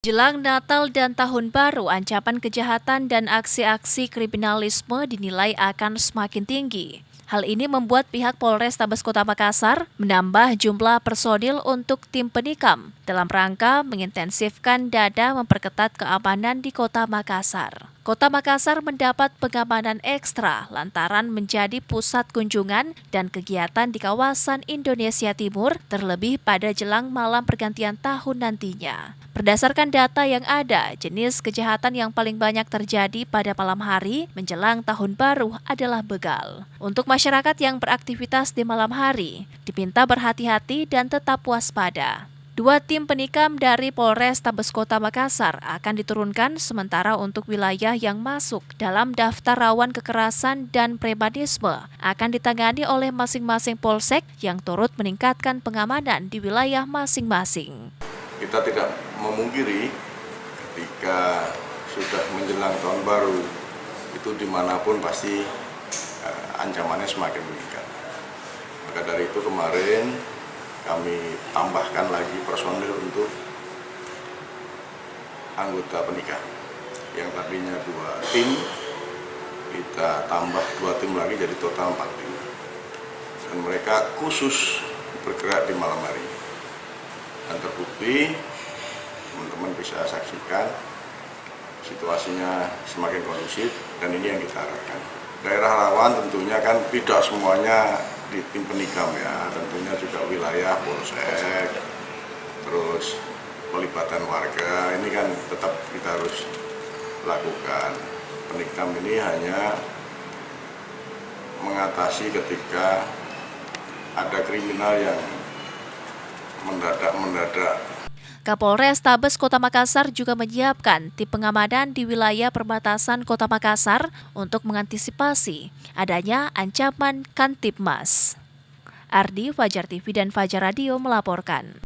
Jelang Natal dan Tahun Baru, ancaman kejahatan dan aksi-aksi kriminalisme dinilai akan semakin tinggi. Hal ini membuat pihak Polrestabes Kota Makassar menambah jumlah personil untuk tim penikam dalam rangka mengintensifkan dada memperketat keamanan di Kota Makassar. Kota Makassar mendapat pengamanan ekstra lantaran menjadi pusat kunjungan dan kegiatan di kawasan Indonesia Timur, terlebih pada jelang malam pergantian tahun nantinya. Berdasarkan data yang ada, jenis kejahatan yang paling banyak terjadi pada malam hari menjelang Tahun Baru adalah begal. Untuk masyarakat yang beraktivitas di malam hari, diminta berhati-hati dan tetap waspada. 2 tim penikam dari Polrestabes Kota Makassar akan diturunkan sementara untuk wilayah yang masuk dalam daftar rawan kekerasan dan premanisme akan ditangani oleh masing-masing polsek yang turut meningkatkan pengamanan di wilayah masing-masing. Kita tidak memungkiri ketika sudah menjelang tahun baru itu dimanapun pasti ancamannya semakin meningkat. Maka dari itu kemarin kami tambahkan lagi personil untuk anggota penikam yang tadinya 2 tim, kita tambah 2 tim lagi jadi total 4 tim, dan mereka khusus bergerak di malam hari. Dan terbukti, teman-teman bisa saksikan situasinya semakin kondusif, dan ini yang kita harapkan. Daerah rawan tentunya kan tidak semuanya di tim penikam ya, tentunya juga wilayah polsek, terus pelibatan warga, ini kan tetap kita harus lakukan. Penikam ini hanya mengatasi ketika ada kriminal yang mendadak. Kapolrestabes Kota Makassar juga menyiapkan tim pengamanan di wilayah perbatasan Kota Makassar untuk mengantisipasi adanya ancaman Kantipmas. Ardi, Fajar TV dan Fajar Radio melaporkan.